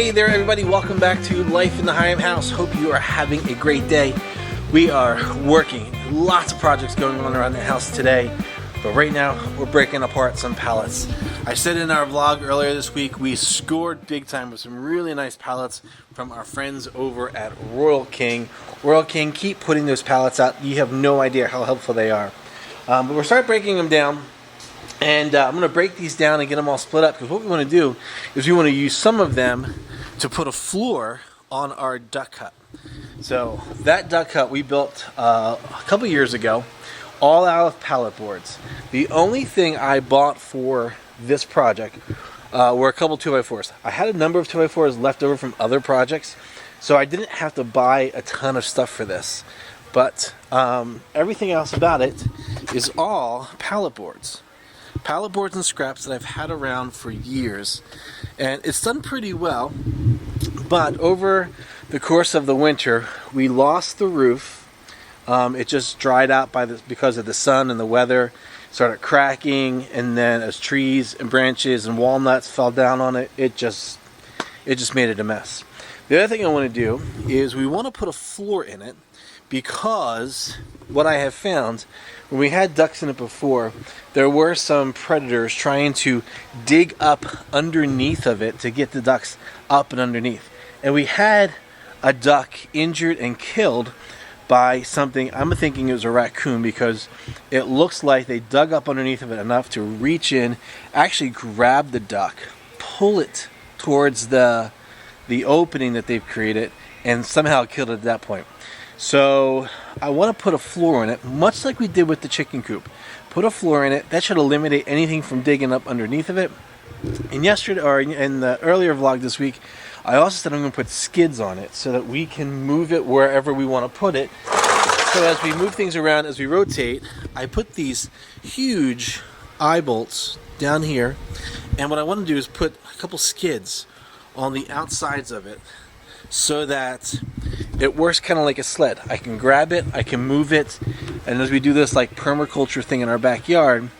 Hey there everybody, welcome back to Life in the Higham house. Hope you are having a great day. We are working, lots of projects going on around the house today, but right now we're breaking apart some pallets. I said in our vlog earlier this week, we scored big time with some really nice pallets from our friends over at Royal King. Royal King, keep putting those pallets out. You have no idea how helpful they are. But we're starting breaking them down. And I'm going to break these down and get them all split up, because what we want to do is we want to use some of them to put a floor on our duck hut. So that duck hut we built a couple years ago, all out of pallet boards. The only thing I bought for this project were a couple 2x4s. I had a number of 2x4s left over from other projects, so I didn't have to buy a ton of stuff for this. But everything else about it is all pallet boards. Pallet boards and scraps that I've had around for years, and it's done pretty well, but over the course of the winter we lost the roof. It just dried out because of the sun and the weather, started cracking, and then as trees and branches and walnuts fell down on it, it just made it a mess. The other thing I want to do is we want to put a floor in it, because what I have found, when we had ducks in it before, there were some predators trying to dig up underneath of it to get the ducks up and underneath. And we had a duck injured and killed by something, I'm thinking it was a raccoon, because it looks like they dug up underneath of it enough to reach in, actually grab the duck, pull it towards the opening that they've created, and somehow killed it at that point. So I want to put a floor in it, much like we did with the chicken coop. Put a floor in it. That should eliminate anything from digging up underneath of it. And yesterday, or in the earlier vlog this week, I also said I'm going to put skids on it so that we can move it wherever we want to put it. So as we move things around, as we rotate, I put these huge eye bolts down here. And what I want to do is put a couple skids on the outsides of it, so that it works kind of like a sled. I can grab it, I can move it, and as we do this like permaculture thing in our backyard,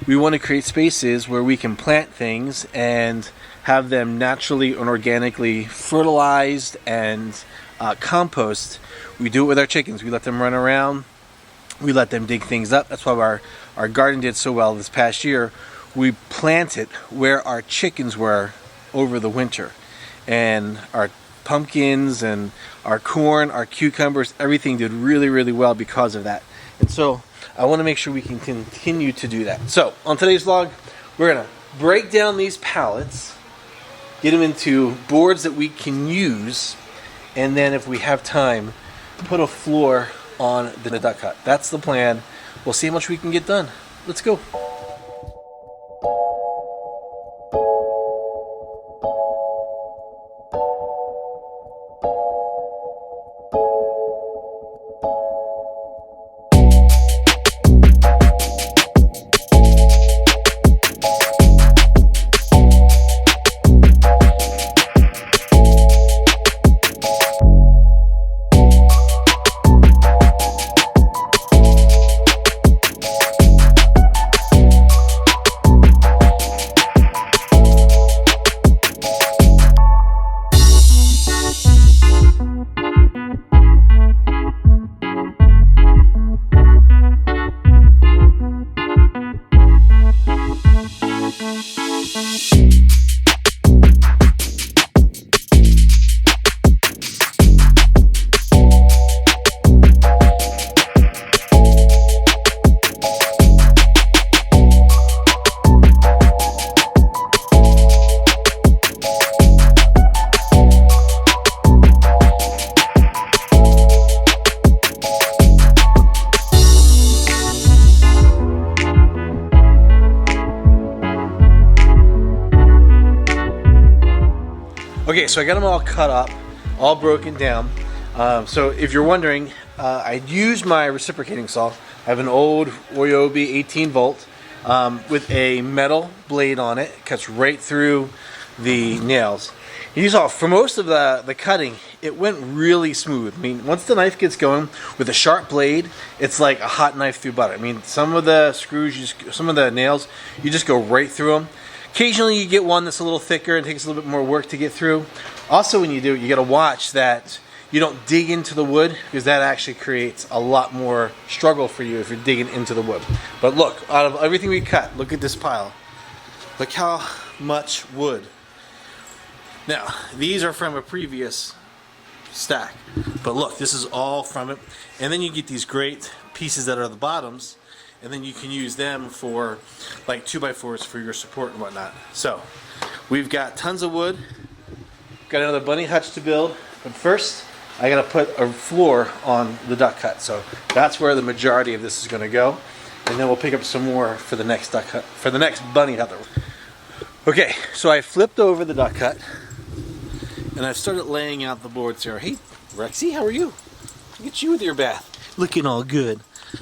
we want to create spaces where we can plant things and have them naturally and organically fertilized and compost. We do it with our chickens. We let them run around, we let them dig things up. That's why our garden did so well this past year. We planted where our chickens were over the winter, and our pumpkins and our corn, our cucumbers, everything did really, really well because of that. And so I want to make sure we can continue to do that. So on today's vlog, we're going to break down these pallets, get them into boards that we can use, and then if we have time, put a floor on the duck hut. That's the plan. We'll see how much we can get done. Let's go. Okay, so I got them all cut up, all broken down. So if you're wondering, I used my reciprocating saw. I have an old Ryobi 18 volt with a metal blade on it. It cuts right through the nails. You saw for most of the cutting, it went really smooth. I mean, once the knife gets going with a sharp blade, it's like a hot knife through butter. I mean, some of the screws, some of the nails, you just go right through them. Occasionally you get one that's a little thicker and takes a little bit more work to get through. Also, when you do it, you got to watch that you don't dig into the wood, because that actually creates a lot more struggle for you if you're digging into the wood. But look, out of everything we cut, look at this pile. Look how much wood. Now, these are from a previous stack, but look, this is all from it. And then you get these great pieces that are the bottoms, and then you can use them for like 2x4s for your support and whatnot. So we've got tons of wood, got another bunny hutch to build, but first I gotta put a floor on the duck hut. So that's where the majority of this is gonna go, and then we'll pick up some more for the next duck hut, for the next bunny hut. Okay, so I flipped over the duck hut and I've started laying out the boards here. Hey Rexy, how are you? Look at you with your bath, looking all good.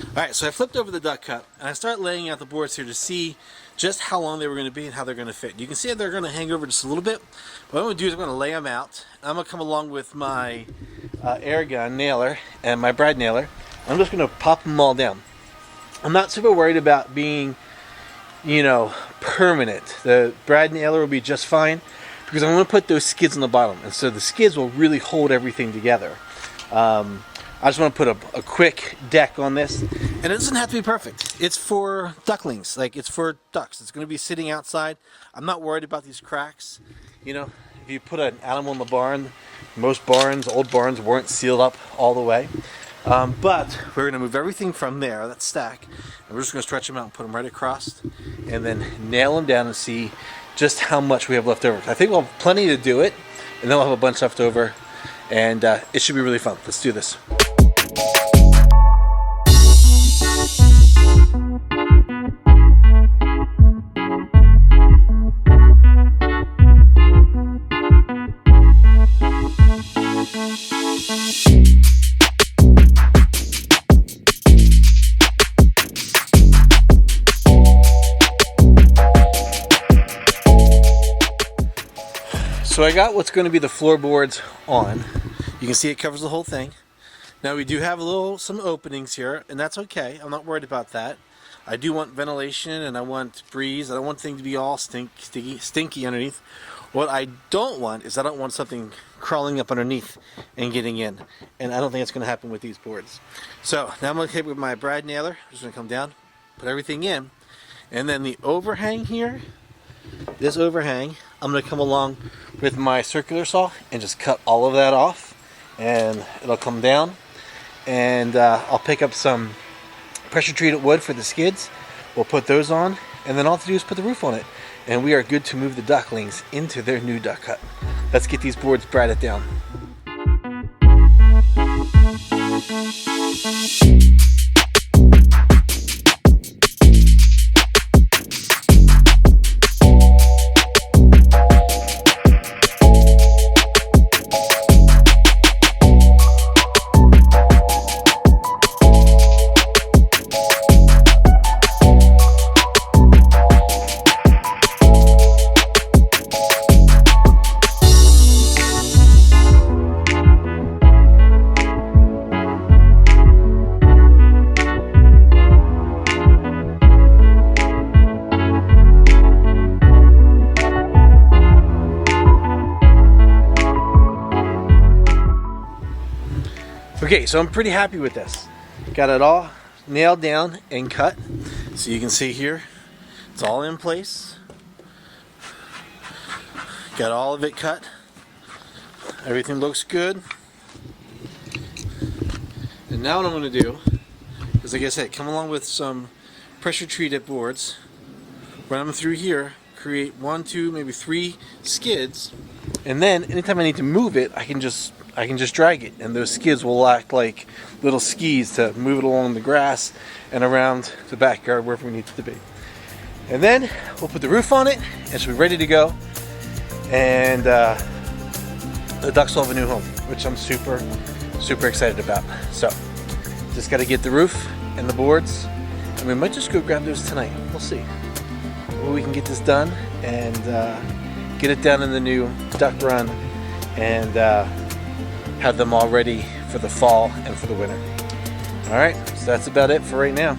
Alright, so I flipped over the duck hut and I started laying out the boards here to see just how long they were going to be and how they're going to fit. You can see they're going to hang over just a little bit. What I'm going to do is I'm going to lay them out. I'm going to come along with my air gun nailer and my brad nailer. I'm just going to pop them all down. I'm not super worried about being, you know, permanent. The brad nailer will be just fine because I'm going to put those skids on the bottom, and so the skids will really hold everything together. I just want to put a quick deck on this, and it doesn't have to be perfect. It's for ducklings, like it's for ducks. It's going to be sitting outside. I'm not worried about these cracks. You know, if you put an animal in the barn, most barns, old barns, weren't sealed up all the way. But we're going to move everything from there, that stack, and we're just going to stretch them out and put them right across, and then nail them down and see just how much we have left over. I think we'll have plenty to do it, and then we'll have a bunch left over, and it should be really fun. Let's do this. So I got what's going to be the floorboards on. You can see it covers the whole thing. Now we do have some openings here, and that's okay. I'm not worried about that. I do want ventilation and I want breeze. I don't want things to be all stinky underneath. What I don't want is I don't want something crawling up underneath and getting in. And I don't think it's going to happen with these boards. So now I'm going to take with my brad nailer. I'm just going to come down, put everything in. And then the overhang here, this overhang, I'm going to come along with my circular saw and just cut all of that off, and it'll come down, and I'll pick up some pressure treated wood for the skids. We'll put those on, and then all I have to do is put the roof on it, and we are good to move the ducklings into their new duck hut. Let's get these boards bradded down. Okay, so I'm pretty happy with this. Got it all nailed down and cut. So you can see here, it's all in place. Got all of it cut. Everything looks good. And now what I'm going to do is, like I said, come along with some pressure treated boards, run them through here, create 1, 2, maybe 3 skids, and then anytime I need to move it, I can just drag it, and those skids will act like little skis to move it along the grass and around the backyard wherever we need it to be. And then we'll put the roof on it, and it should be ready to go. And the ducks will have a new home, which I'm super excited about. So just got to get the roof and the boards, and we might just go grab those tonight. We'll see. Well, we can get this done and get it down in the new duck run, and have them all ready for the fall and for the winter. All right, so that's about it for right now.